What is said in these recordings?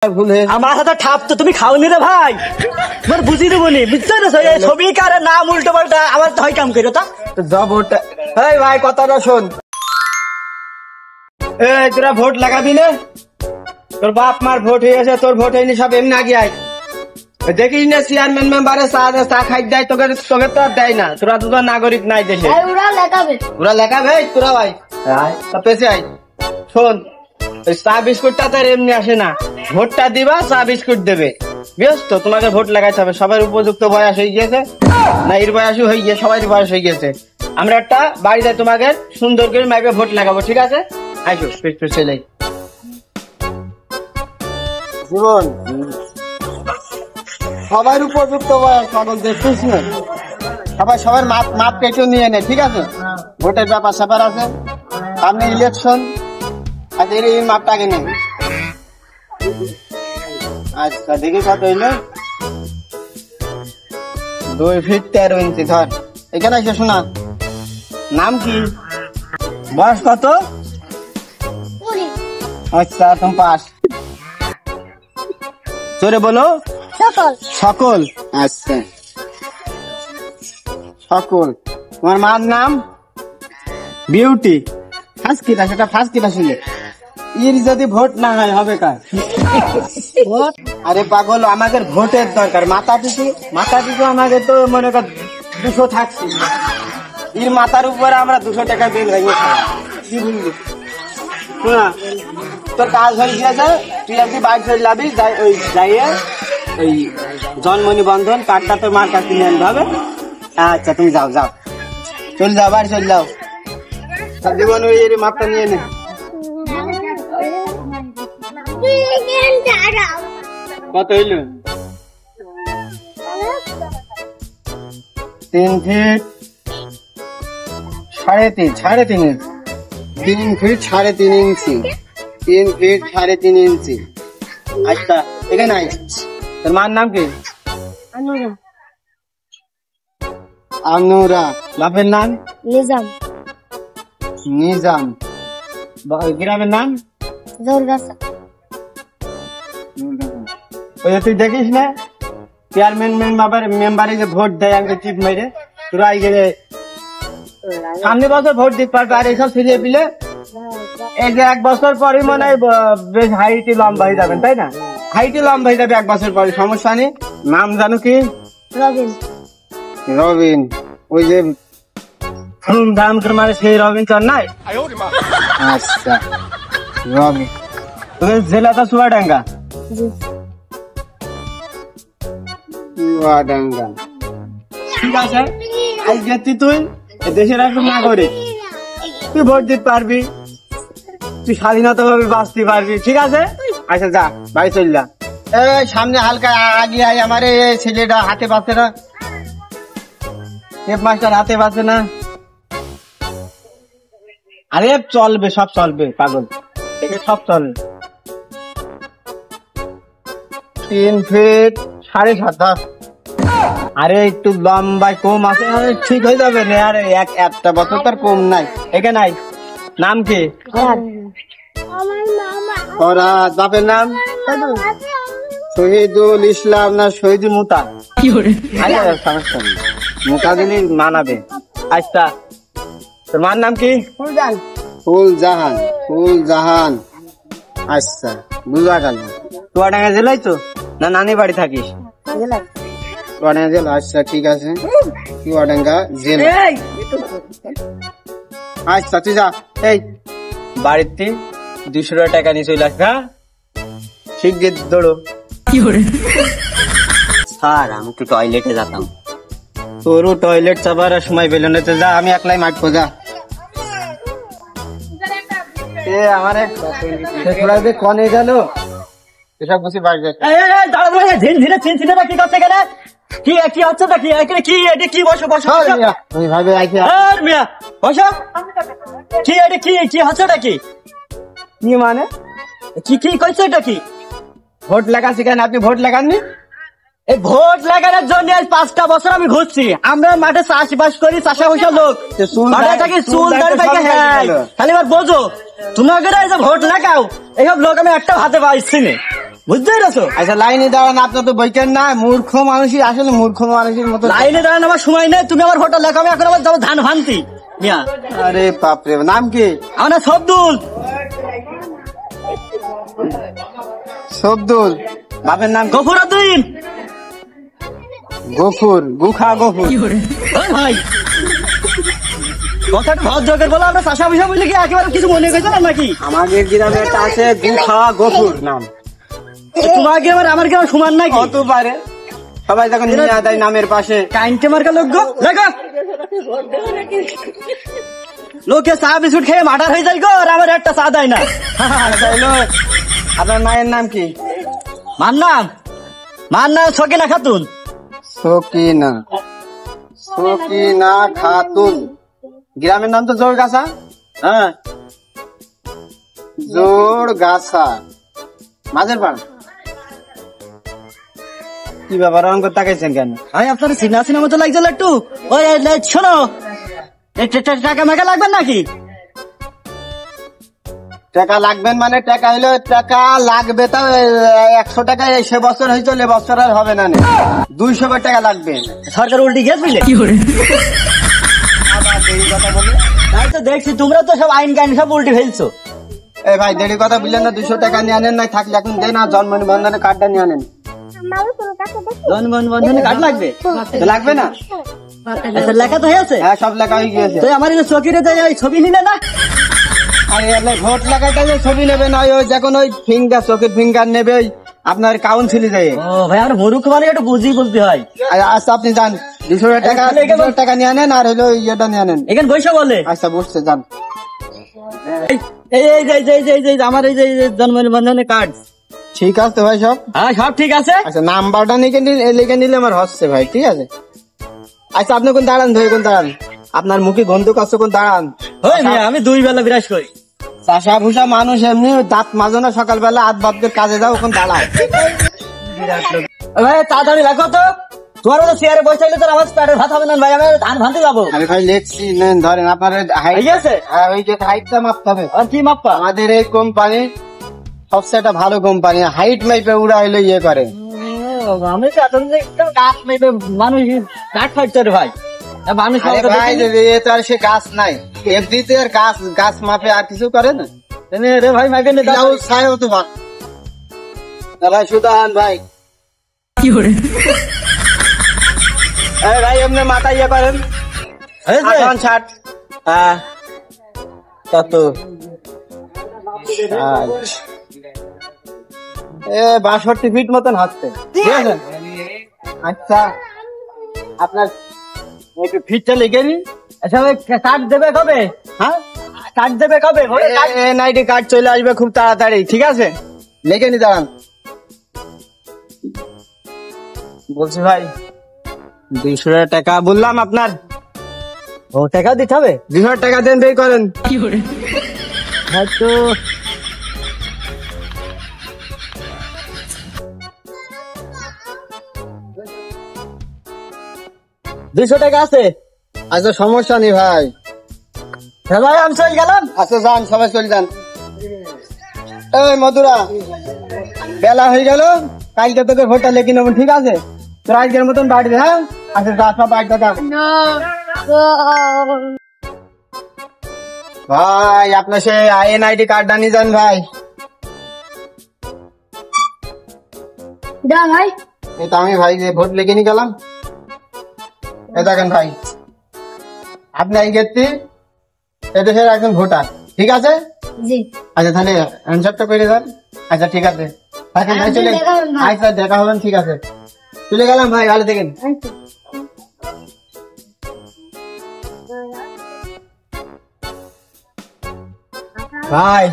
আমার হাতে ঠাপ তো তুমি খাওনি রে ভাই, তোমার বুঝি দেবো নি, বুঝছো না? ছবি কার নাম উল্টো পাল্টা আবার হয় কাম করো তা ভোট। এই ভাই কথাটা শোন, এই তোরা ভোট লাগাবি না? তোর বাপ মার ভোট হয়ে গেছে, তোর ভোট হয়নি, সব এমনি আগে আয়। দেখিস না চেয়ারম্যান মেম্বারে চা খাই দেয়, তোকে তোকে তো আর দেয় না। তোরা তো নাগরিক নাই দেশে। ওরা লেখাবে তোরা ভাই পেছে আয়। শোন, চা বিস্কুটটা তো এমনি আসে না, ভোটটা দিবা চা বিস্কুট দেবে, বুঝছো? তোমাকে ভোট লাগাইতে হবে। সবার উপযুক্ত বয়স হয়ে গিয়েছে না, এর বয়সও হয়ে গিয়েছে, সবাই বয়স হয়ে গেছে। আমরা একটা বাড়িতে তোমাকে সুন্দর করে মাইকে ভোট লাগাবো, ঠিক আছে? আইসো ছেলে জীবন, সবার উপযুক্ত বয়স পাগল দেখছিস না? সবার মাপ কেটে নিয়ে নে, ঠিক আছে? ভোটের ব্যাপার স্যাপার আছে, সামনে ইলেকশন, আচ্ছা এই মাপটাকে নেই। আচ্ছা দেখি কত হইলো, 2 ফিট 13 ইঞ্চি ধর। এখানে এসে শোনা, নাম কি, বয়স কত? আচ্ছা তুমি পাস। জোরে বলো। সকল। আচ্ছা সকল। তোমার মার নাম? বিউটি। ফার্স্ট ক্লাস, এটা ফার্স্ট ক্লাস হলে এর যদি ভোট না হয় হবে কার? আরে পাগল, আমাদের ভোটের দরকার। মাথা পিছু আমাদের তো মনে কর 200 থাকছে, এর মাথার উপরে আমরা 200 টাকা বিল ভেঙে খাই। কি বুঝলি? শোনা, তোর কাজ হয়ে গিয়েছে, তুই আর কি বাইক চলে যাবি, যাইয়ে ওই জন্ম নিবন্ধন কার্ডটা তোর মার কাছে নিয়ে আনতে হবে। আচ্ছা তুমি যাও চল যাও, বাড়ি চল যাও। জীবন ওই মাপটা নিয়ে নে। কত হইল? 3 ফিট 3.5 ইঞ্চি। 3 ফিট 3.5 ইঞ্চি। 3 ফিট 3.5 ইঞ্চি। আচ্ছা এখানে আয়। তোর মার নাম কি? আনুরা। বাপের নাম? নিজাম। গ্রামের নাম? ওই তুই দেখিস না চেয়ারম্যান মেম্বারে যে ভোট দেয় আমাকে চিপ মেরে, তোরা গেলে সামনে বছর ভোট দিতে পারবে। আর এইসব ছেলে পিলে এই যে 1 বছর পরই মনে হয় বেশ হাইটে লম্বা হয়ে যাবেন, তাই না? হাইটে লম্বা হয়ে যাবে 1 বছর পরে, সমস্যা নেই। নাম জানো কি? রবিন। ওই যে দাম মানে সেই রবিন চর নাই? আচ্ছা রবিন। জেলা তো চুয়াডাঙ্গা। ঠিক আছে, আজকে তুই দেশের একজন নাগরিক, তুই ভোট দিতে পারবি, তুই স্বাধীনতা ভাবে বাঁচতে পারবি, ঠিক আছে? আচ্ছা যা, বাড়ি চল যা। এই সামনে হালকা আগে আয়, আমার এই ছেলেটা হাতে পাচ্ছে না, হেড মাস্টার হাতে পাচ্ছে না। আরে চলবে, সব চলবে পাগল, সব চলবে। 3 ফিট 7.5। আরে একটু লম্বায় কম আছে, ঠিক হয়ে যাবে না। আরে একটা বছর তার কম নাই। এখানে নাই। নাম কি? ফরাদ। বাপের নাম? শহীদুল ইসলাম না শহীদুল মুতা? সমস্যা নেই, মুতা দিলি মানাবে। আচ্ছা তোর মার নাম কি? ফুলজাহান। আচ্ছা বুঝা গেল। চুয়াডাঙ্গা জেলায় তো না নানি বাড়ি থাকিস? চুয়াডাঙ্গা জেলা। আচ্ছা ঠিক আছে, চুয়াডাঙ্গা জেলা। আচ্ছা তুই যা, এই বাড়িতে 200 টাকা নিয়ে চলে আসবে। ঠিক যে দৌড়ো। স্যার আমি একটু টয়লেটে যেতাম। তোরও টয়লেট চাপার সময় পেল না তো, যা আমি একলাই মাঠবো, যা। আমারে কনে গেল এসব বুঝি বাড়ি যায়। কি করছে গেলে কি হচ্ছে নাকি? কি এটা কি? বসো বসো তুমি ভাবে মিয়া, বসো। কি এটা কি হচ্ছে নাকি? কি মানে কি করছে এটা কি? ভোট লাগাচ্ছি কেন? আপনি ভোট লাগাননি? এই ভোট লাগানোর জন্য আজ 5টা বছর আমি ঘুরছি। আমরা মাঠে চাষবাস করি, চাষা বসা লোক মাঠে থাকি, চুল দাঁড় পাইকে। হ্যাঁ খালি এবার বোঝো, তোমাকে ভোট লাগাও এইসব লোক আমি একটা হাতে পাইছি না। বুঝতে পেরেছো? আচ্ছা লাইনে দাঁড়ান, আপনার তো বইকেন না, মূর্খ মানুষই আসলে মূর্খ মানুষের মতো। লাইনে দাঁড়ান আমার সময় নেই, তুমি আমার ভোটটা লেখো, আমি এখন আবার যাবো ধান ভাঙতি। মিয়া আরে বাপরে, নাম কি? আমার নাম সবদুল। সবদুল। বাপের নাম গফুরউদ্দিন। গফুর, গুখা গফুর। ওই ভাই কথাটা ভদ্র করে বলো, আমরা চাষা বিষয় বলে কি একেবারে কিছু মনে করছো না নাকি? আমাদের গ্রামে একটা আছে গুখা গফুর নাম। তোমার গ্রামের আমার গ্রাম সমান নাকি? কত পারে সবাই তখন নিয়ে আদায় নামের পাশে। কাইন্টে মার্কা লোক গো, দেখো লোকে চা বিস্কুট খেয়ে মাটার হয়ে যায় গো, আর আমার একটা চা দেয় না। তাইলো, আপনার মায়ের নাম কি? মার নাম সকিনা খাতুন। সকিনা, সকিনা খাতুন। গ্রামের নাম তো জোরগাছা। হ্যাঁ জোরগাছা, মাঝের পাড়। কি ব্যাপার, অঙ্ক তাকাইছেন কেন? ভাই আপনার সিনা মতো লাগছিল একটু। ওই শোনো, টাকা মেকা লাগবেন নাকি? টাকা লাগবেন মানে টাকা হইলো, টাকা লাগবে তা 100 টাকা সে বছর হয়ে চলে, বছর আর হবে না 200 টাকা লাগবে। সরকার উল্টি গেছে বুঝলে? আবার দেরি কথা বলে। তাই তো দেখছি, তোমরা তো সব আইন কাইন সব উল্টি ফেলছো। এই ভাই দেরি কথা বললেন না, 200 টাকা নিয়ে আনেন, নাই থাকলে এখন দেন, আর জন্ম নিবন্ধনের কার্ডটা নিয়ে আনেন। জনগণবন্ধনে কার্ড লাগবে? তো লাগবে না? আচ্ছা লেখা তো হয়েছে? হ্যাঁ সব লেখা হয়ে গিয়েছে। তো আমার এই চকিরে ছবি নিলে না? আর এলে ভোট লাগাইতে যে ছবি নেবে না, ওই যখন ওই ফিঙ্গার, চোখের ফিঙ্গার নেবে ওই আপনার কাউন্সিলে যায়। ও ভাই আমার মরুখ মানে একটু বুঝি বলতে হয়। আচ্ছা আপনি যান, 200 টাকা নিয়ে আনেন, আর হইলো ইয়েটা নিয়ে আনেন। এখানে বৈশা বলে আচ্ছা বুঝছে, যান। এই আমার এই যে জন্ম নিবন্ধনের কার্ড। ঠিক আছে ভাই সব। হ্যাঁ সব ঠিক আছে। আচ্ছা নাম্বারটা লিখে নিলে আমার হচ্ছে ভাই, ঠিক আছে। আচ্ছা আপনি কোন দাঁড়ান, ধরে কোন দাঁড়ান, আপনার মুখে গন্ধ কাছে কোন দাঁড়ান। ওই মিয়া, আমি 2 বেলা বিরাজ করি। চাষা ভুষা মানুষ এমনি দাঁত মাজো না, সকালবেলা হাত বাদ দিয়ে কাজে যাও, ওখানে দাঁড়াও। ভাই তাড়াতাড়ি রাখো তো, তোমার মতো চেয়ারে বসে থাকলে তো আমার পেটের ভাত হবে না ভাই, আমি ধান ভাঙতে যাবো। আমি ভাই লিখছি, নেন ধরেন আপনার ঠিক আছে? হ্যাঁ ওই যে হাইটটা মাপতে হবে। আর কি মাপ্পা? আমাদের এই কোম্পানি সবচেয়ে একটা ভালো কোম্পানি, হাইট মাইপে উড়া হইলে ইয়ে করে। আমি তো এতদিন একটু গাছ মেপে মানুষ কাঠ ফাটছে রে ভাই। মানুষ আরে ভাই এ তো আর সে গাছ নাই, এমনিতে আর গাছ মাপে আর কিছু করে না। রে ভাই মাইপে নে দাও। ছায়ও তো ভাই, ভাই সুদান ভাই, কি করে? ভাই এমনি মাথা ইয়ে করেন, 60। হ্যাঁ কত? 62 ফিট মতন হচ্ছে, ঠিক আছে। আচ্ছা আপনার একটু ফিটটা লিখে নিন। আচ্ছা ভাই কার্ড দেবে কবে? হ্যাঁ কার্ড দেবে কবে? এনআইডি কার্ড চলে আসবে খুব তাড়াতাড়ি, ঠিক আছে। লিখে নি দাঁড়ান, বলছি ভাই 200 টাকা বললাম আপনার। ও টাকা দিতে হবে? 200 টাকা দেন, বের করেন। কি করে? হয়তো 200 টাকা আছে। আচ্ছা সমস্যা নেই ভাই, ভাই আমি চলে গেলাম। আচ্ছা যান, সবাই চলে যান। এই মধুরা, বেলা হয়ে গেল, কালকে তোকে ভোটটা লেখি নেবো, ঠিক আছে। তোর আজকের মতন বাড়ি দে, হ্যাঁ। আচ্ছা যা, সব বাড়িতে যা। ভাই আপনার সে এনআইডি কার্ডটা নিয়ে যান ভাই। ভাই এই তো আমি ভাই যে ভোট লেগে নিয়ে গেলাম, এ দেখেন ভাই, আপনি এই গেছি এদেশের একজন ভোটার, ঠিক আছে। জি আচ্ছা তাহলে অ্যান্সারটা করে দেন। আচ্ছা ঠিক আছে, থাকেন ভাই, চলে আচ্ছা দেখা হবেন, ঠিক আছে। চলে গেলাম ভাই, ভালো থাকেন। ভাই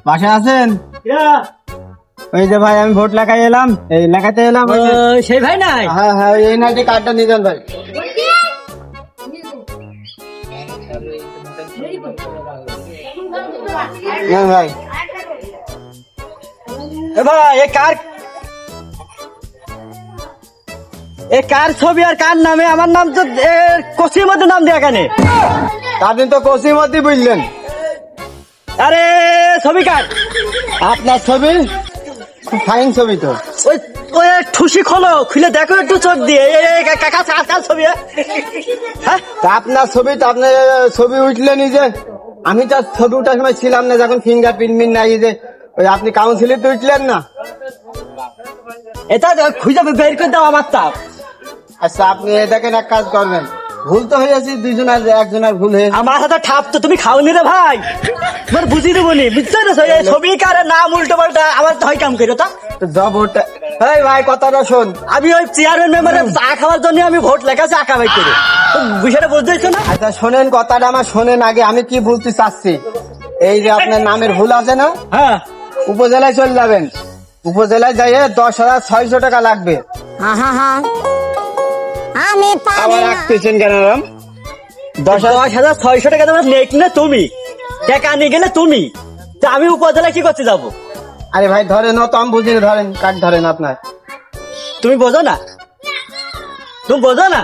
বাসায় আছেন? ওই যে ভাই আমি ভোট লেখাই এলাম, এই লেখাতে এলাম। ওই যে- সেই ভাই নাই? হ্যাঁ হ্যাঁ, এই এনআইডি কার্ডটা নিয়ে যান ভাই। নেন ভাই। এ ভাই এ কার ছবি আর কার নামে? আমার নাম তো কষির মধ্যে নাম দেয়া কেন? আপনি তো কসিমতি বুঝলেন, আরে ছবি কার? আপনার ছবি ফাইন ছবি তো। ওই ওই ঠুসি খোলো, খুলে দেখো একটু চোখ দিয়ে। কাকা কাল ছবি, হ্যাঁ তা আপনার ছবি তো, আপনি ছবি উঠলেন যে, আমি তো ছবি উঠার সময় ছিলাম না, যখন ফিঙ্গারপ্রিন্ট নাই যে ওই আপনি কাউন্সিলে তো উঠলেন না। এটা খুঁজে বের করে দাও আমার তাপ। আচ্ছা আপনি দেখেন, এক কাজ করবেন, ভুল তো হয়েছে দুইজনের, একজনের ভুল হয়েছে। আমার হাতে ঠাপ তো তুমি খাওনি রে ভাই, তোমার বুঝি দেবো নি, বুঝছো না? ছবি কারে নাম উল্টো পাল্টা আবার হয় কাম করো তা। ভোটটা, এই ভাই কথাটা শোন। আমি ওই চেয়ারম্যান মেম্বারের চা খাওয়ার জন্য আমি ভোট লেখাছি আঁকা বাই করে, বিষয়টা বুঝতেছো না? আচ্ছা শোনেন, কথাটা আমার শোনেন আগে, আমি কি বলতে চাচ্ছি। এই যে আপনার নামের ভুল আছে না, হ্যাঁ উপজেলায় চলে যাবেন, উপজেলায় যাইয়ে 10,600 টাকা লাগবে। আমি পারি আবার না। রাখতেছেন কেন রাম? 10,600 টাকা তোমার নেক না তুমি, টাকা নিয়ে গেলে তুমি, তা আমি উপজেলা কি করতে যাবো? আরে ভাই ধরেন, তো আমি বুঝিনি, ধরেন কাট ধরেন আপনার। তুমি বোঝো না, তুমি বোঝো না।